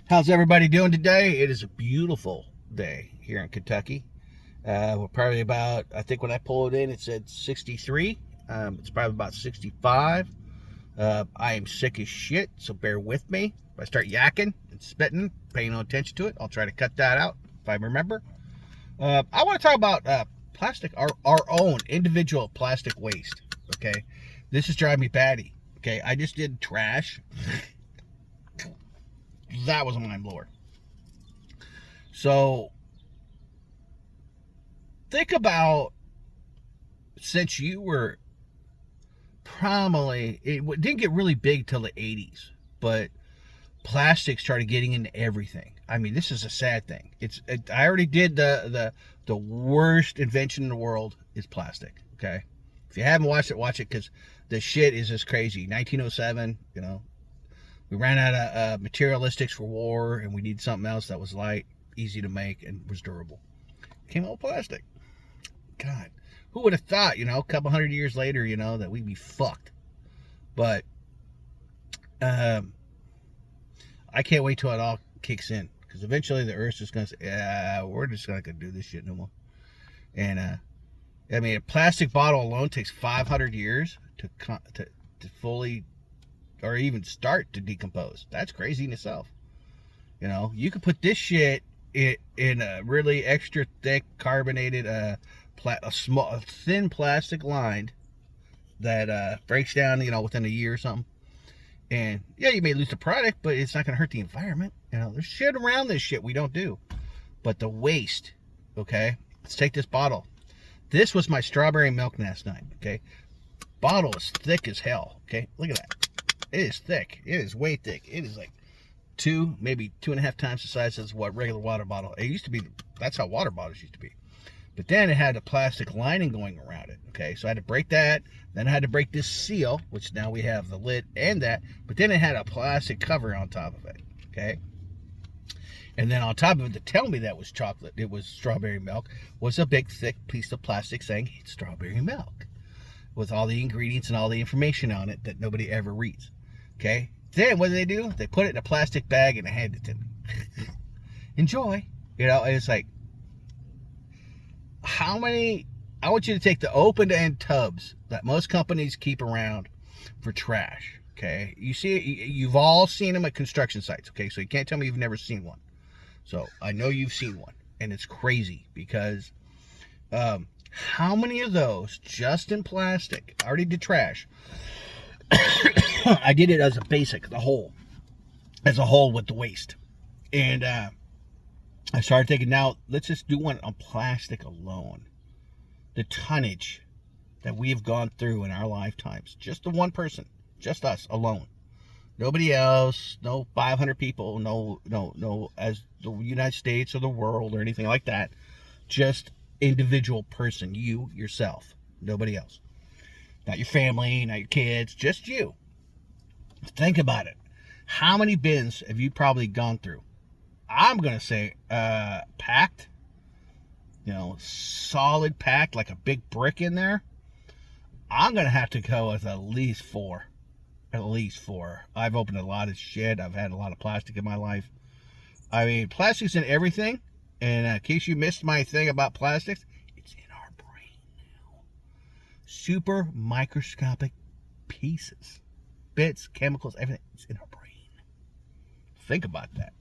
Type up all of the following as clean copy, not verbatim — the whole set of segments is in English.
How's everybody doing today? It is a beautiful day here in Kentucky. We're probably about, I think when I pulled it in, it said 63. It's probably about 65. I am sick as shit, so bear with me. If I start yakking and spitting, paying no attention to it, I'll try to cut that out if I remember. I want to talk about plastic, our own individual plastic waste. Okay, this is driving me batty. Okay, I just did trash. That was a mind blower. So think about, since you were probably, it didn't get really big till the 80s, but plastic started getting into everything. I mean, this is a sad thing. I already did the worst invention in the world is plastic. Okay, if you haven't watched it, watch it, because the shit is just crazy. 1907, we ran out of materialistics for war, and we needed something else that was light, easy to make, and was durable. Came out with plastic. God, who would have thought, a couple hundred years later, that we'd be fucked. But I can't wait till it all kicks in, because eventually the Earth's just going to say, yeah, we're just not going to do this shit no more. And, I mean, a plastic bottle alone takes 500 years to fully, or even start to decompose. That's crazy in itself. You could put this shit in a really extra thick carbonated, a thin plastic lined that breaks down, within a year or something. And yeah, you may lose the product, but it's not going to hurt the environment. There's shit around this shit we don't do. But the waste, okay? Let's take this bottle. This was my strawberry milk last night, okay? Bottle is thick as hell, okay? Look at that. It is thick. It is way thick. It is like maybe 2.5 times the size as what regular water bottle. It used to be, that's how water bottles used to be. But then it had a plastic lining going around it, okay? So I had to break that. Then I had to break this seal, which now we have the lid and that. But then it had a plastic cover on top of it, okay? And then on top of it, to tell me that was chocolate, it was strawberry milk, was a big, thick piece of plastic saying it's strawberry milk, with all the ingredients and all the information on it that nobody ever reads, okay? Then what do? They put it in a plastic bag and they hand it to me. Enjoy. And it's like, I want you to take the open-end tubs that most companies keep around for trash, okay? You've all seen them at construction sites, okay? So you can't tell me you've never seen one. So I know you've seen one, and it's crazy because how many of those just in plastic? I already did trash. I did it as a basic, as a whole with the waste. And I started thinking, now let's just do one on plastic alone. The tonnage that we have gone through in our lifetimes, just the one person, just us alone. Nobody else, no 500 people, no as the United States or the world or anything like that. Just individual person, you, yourself, nobody else. Not your family, not your kids, just you. Think about it. How many bins have you probably gone through? I'm going to say packed, solid packed, like a big brick in there. I'm going to have to go with at least 4. At least 4. I've opened a lot of shit. I've had a lot of plastic in my life. I mean, plastic's in everything. And in case you missed my thing about plastics, it's in our brain now. Super microscopic pieces, bits, chemicals, everything. It's in our brain. Think about that.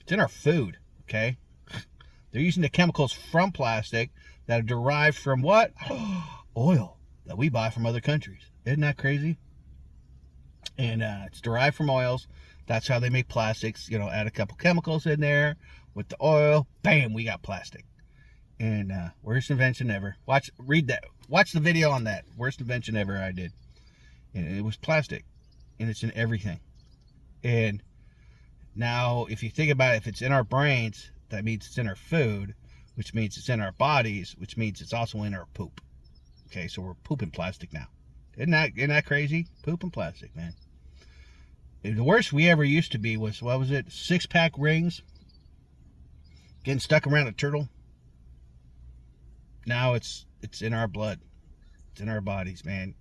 It's in our food, okay? They're using the chemicals from plastic that are derived from what? Oil that we buy from other countries. Isn't that crazy? And it's derived from oils. That's how they make plastics. Add a couple chemicals in there with the oil. Bam, we got plastic. And worst invention ever. Read that. Watch the video on that. Worst invention ever I did. And it was plastic. And it's in everything. And now, if you think about it, if it's in our brains, that means it's in our food, which means it's in our bodies, which means it's also in our poop. Okay, so we're pooping plastic now. Isn't that crazy? Pooping plastic, man. The worst we ever used to be was, what was it? 6-pack rings getting stuck around a turtle. Now it's in our blood. It's in our bodies, man.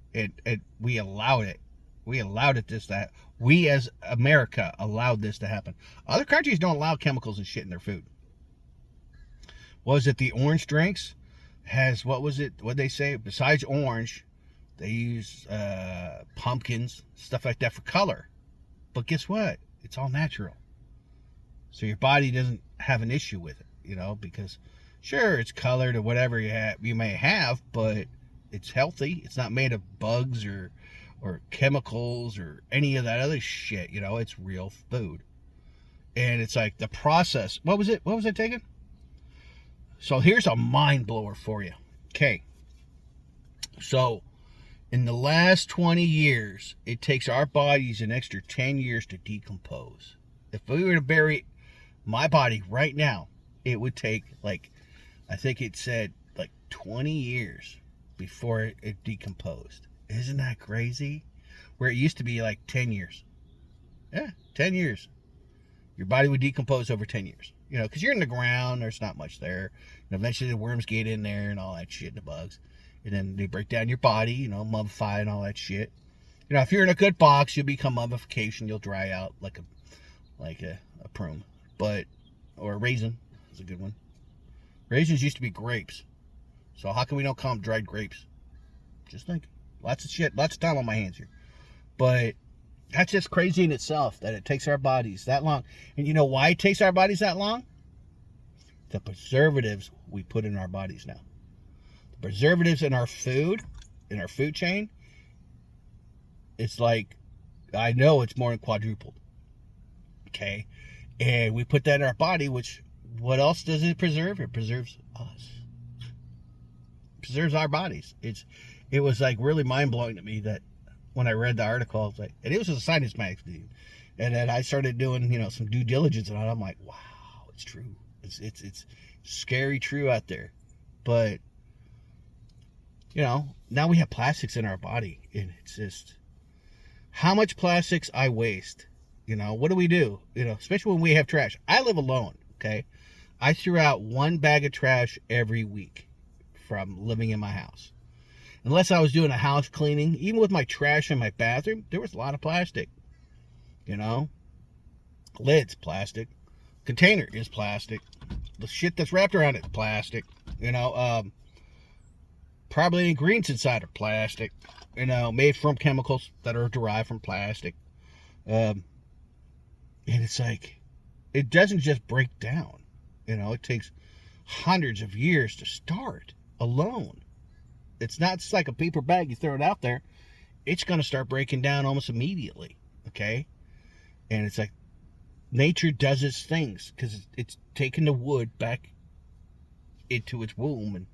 We allowed it. We allowed it that We as America allowed this to happen. Other countries don't allow chemicals and shit in their food. Was it the orange drinks? What was it? What they say? Besides orange, they use pumpkins, stuff like that for color. But guess what? It's all natural. So your body doesn't have an issue with it, because sure, it's colored or whatever you may have, but it's healthy. It's not made of bugs or chemicals or any of that other shit. It's real food. And it's like the process. What was it? What was I taking? So here's a mind blower for you. Okay. So in the last 20 years, it takes our bodies an extra 10 years to decompose. If we were to bury my body right now, it would take I think it said 20 years before it decomposed. Isn't that crazy? Where it used to be 10 years. Yeah, 10 years. Your body would decompose over 10 years. Because you're in the ground, there's not much there. And eventually the worms get in there and all that shit, and the bugs. And then they break down your body, mummify and all that shit. If you're in a good box, you'll become mummification. You'll dry out like a prune. Or a raisin is a good one. Raisins used to be grapes. So how come we don't call them dried grapes? Just think. Lots of shit, lots of time on my hands here. But that's just crazy in itself that it takes our bodies that long. And you know why it takes our bodies that long? The preservatives we put in our bodies now. The preservatives in our food chain, it's I know it's more than quadrupled. Okay? And we put that in our body, which, what else does it preserve? It preserves us. It preserves our bodies. It was really mind-blowing to me that when I read the article, I was and it was a science magazine. And then I started doing, some due diligence, and I'm like, wow, it's true. It's scary true out there. But, now we have plastics in our body, and it's just, how much plastics I waste. What do we do? Especially when we have trash. I live alone, okay? I threw out 1 bag of trash every week from living in my house. Unless I was doing a house cleaning, even with my trash in my bathroom, there was a lot of plastic. Lids, plastic. Container is plastic. The shit that's wrapped around it, plastic. Probably ingredients inside are plastic. Made from chemicals that are derived from plastic. And it's it doesn't just break down. It takes hundreds of years to start alone. It's not just like a paper bag, you throw it out there. It's going to start breaking down almost immediately, okay? And it's nature does its things because it's taking the wood back into its womb and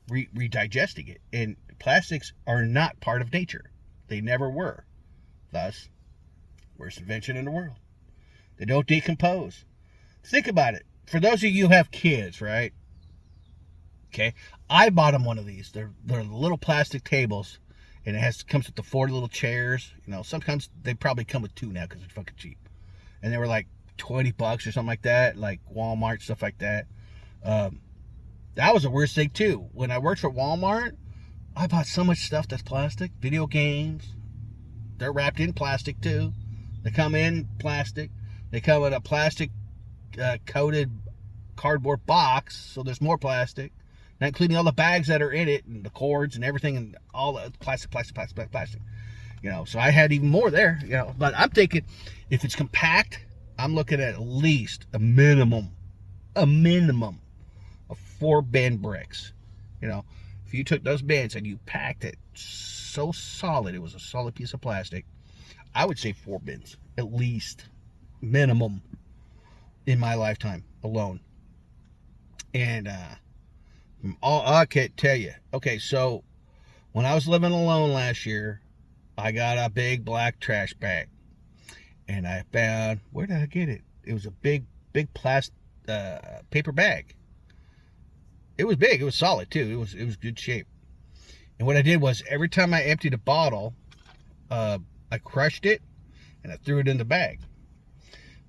redigesting it. And plastics are not part of nature. They never were. Thus, worst invention in the world. They don't decompose. Think about it. For those of you who have kids, right? Okay, I bought them one of these. They're little plastic tables, and it comes with the 4 little chairs. Sometimes they probably come with 2 now because they're fucking cheap. And they were $20 or something like that, like Walmart, stuff like that. That was the worst thing too. When I worked for Walmart, I bought so much stuff that's plastic. Video games, they're wrapped in plastic too. They come in plastic. They come in a plastic coated cardboard box, so there's more plastic. Not including all the bags that are in it and the cords and everything and all the plastic. So I had even more there, But I'm thinking if it's compact, I'm looking at least a minimum of 4 bin bricks. If you took those bins and you packed it so solid, it was a solid piece of plastic, I would say 4 bins, at least, minimum, in my lifetime alone. And all I can tell you, okay, so when I was living alone last year, I got a big black trash bag, and I found, where did I get it? It was a big plastic paper bag. It was big. It was solid too. It was good shape. And what I did was every time I emptied a bottle, I crushed it and I threw it in the bag.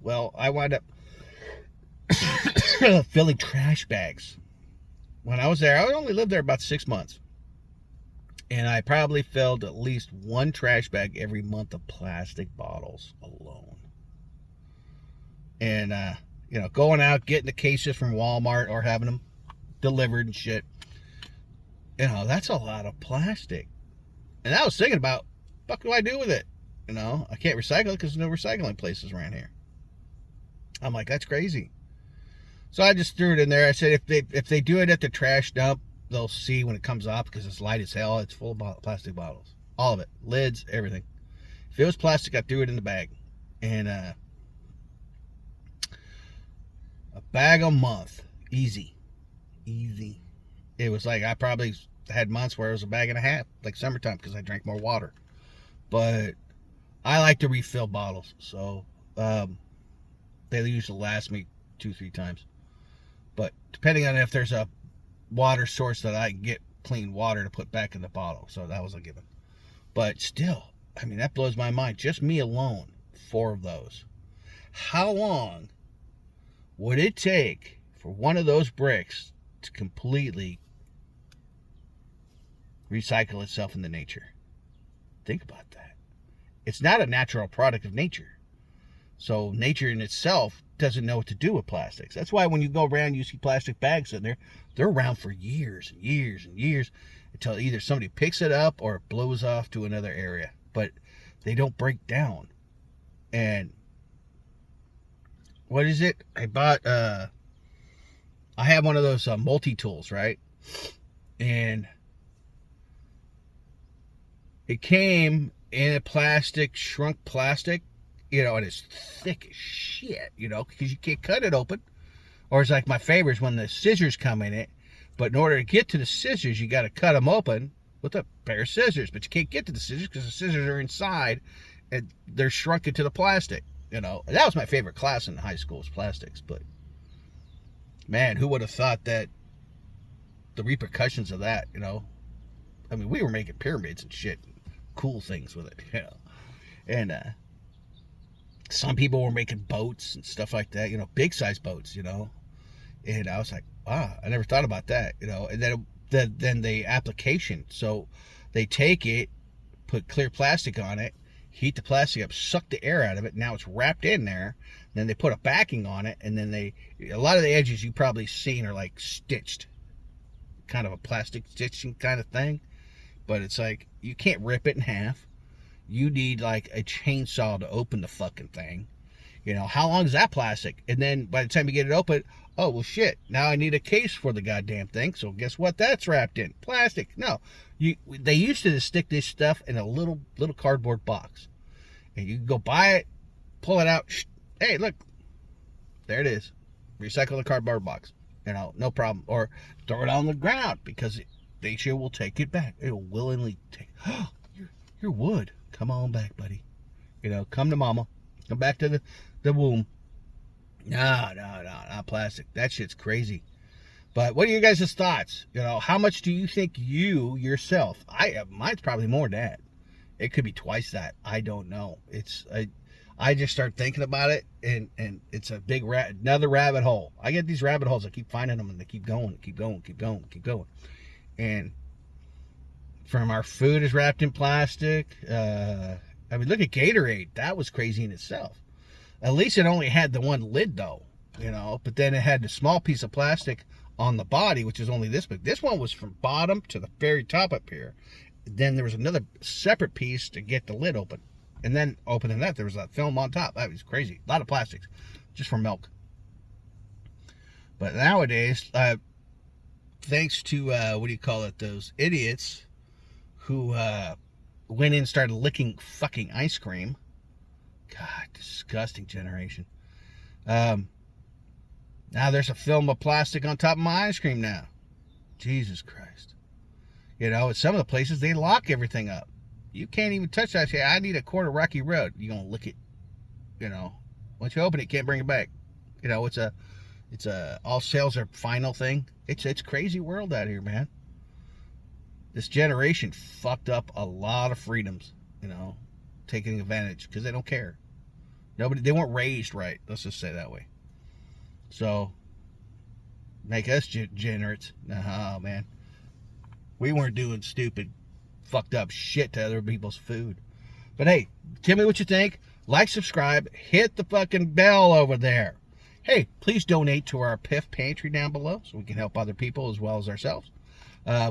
Well, I wound up filling trash bags. When I was there, I only lived there about 6 months. And I probably filled at least one trash bag every month of plastic bottles alone. And, going out, getting the cases from Walmart or having them delivered and shit. That's a lot of plastic. And I was thinking about, what do I do with it? I can't recycle it because there's no recycling places around here. I'm like, that's crazy. So I just threw it in there. I said, if they do it at the trash dump, they'll see when it comes off because it's light as hell. It's full of plastic bottles. All of it. Lids, everything. If it was plastic, I threw it in the bag. And a bag a month. Easy. It was like I probably had months where it was a bag and a half, like summertime, because I drank more water. But I like to refill bottles. So they usually last me 2-3 times. But depending on if there's a water source that I can get clean water to put back in the bottle. So that was a given. But still, that blows my mind. Just me alone, 4 of those. How long would it take for one of those bricks to completely recycle itself into nature? Think about that. It's not a natural product of nature. So nature in itself doesn't know what to do with plastics. That's why when you go around, you see plastic bags in there. They're around for years and years and years until either somebody picks it up or it blows off to another area. But they don't break down. And what is it? I have one of those multi-tools, right? And it came in a plastic, shrunk plastic, and it's thick as shit, because you can't cut it open. Or it's like my favorite is when the scissors come in it, but in order to get to the scissors, you got to cut them open with a pair of scissors, but you can't get to the scissors because the scissors are inside and they're shrunk into the plastic, And that was my favorite class in high school, was plastics. But man, who would have thought that the repercussions of that, we were making pyramids and shit, cool things with it, and some people were making boats and stuff like that, big size boats, and I was like, wow, I never thought about that, and then the application. So they take it, put clear plastic on it, heat the plastic up, suck the air out of it. Now it's wrapped in there. Then they put a backing on it, and then a lot of the edges you've probably seen are like stitched, kind of a plastic stitching kind of thing. But it's like, you can't rip it in half. You need like a chainsaw to open the fucking thing. How long is that plastic? And then by the time you get it open, oh, well, shit, now I need a case for the goddamn thing. So guess what? That's wrapped in plastic. No, they used to stick this stuff in a little cardboard box. And you can go buy it, pull it out. Hey, look, there it is. Recycle the cardboard box. No problem. Or throw it on the ground because nature will take it back. It will willingly take. Oh, your wood. Come on back, buddy. Come to mama. Come back to the womb. No, not plastic. That shit's crazy. But what are you guys' thoughts? How much do you think you yourself? Mine's probably more than that. It could be twice that. I don't know. I just start thinking about it, and it's a big another rabbit hole. I get these rabbit holes. I keep finding them, and they keep going. And from our food is wrapped in plastic. Look at Gatorade. That was crazy in itself. At least it only had the one lid, though, But then it had the small piece of plastic on the body, which is only this big. This one was from bottom to the very top up here. Then there was another separate piece to get the lid open. And then opening that, there was that film on top. That was crazy. A lot of plastics, just for milk. But nowadays, thanks to, those idiots who went in and started licking fucking ice cream. God, disgusting generation. Now there's a film of plastic on top of my ice cream now. Jesus Christ. At some of the places, they lock everything up. You can't even touch that. Say, I need a quarter Rocky Road. You're going to lick it. Once you open it, you can't bring it back. It's a all sales are final thing. It's crazy world out here, man. This generation fucked up a lot of freedoms, taking advantage because they don't care. They weren't raised right. Let's just say that way. So, make us degenerates. Oh, man. We weren't doing stupid fucked up shit to other people's food. But hey, tell me what you think. Like, subscribe, hit the fucking bell over there. Hey, please donate to our PIF pantry down below so we can help other people as well as ourselves.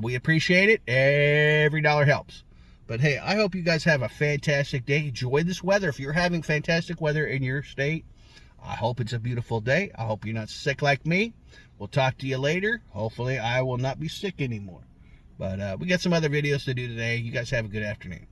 We appreciate it. Every dollar helps. But hey, I hope you guys have a fantastic day. Enjoy this weather. If you're having fantastic weather in your state, I hope it's a beautiful day. I hope you're not sick like me. We'll talk to you later. Hopefully I will not be sick anymore. But we got some other videos to do today. You guys have a good afternoon.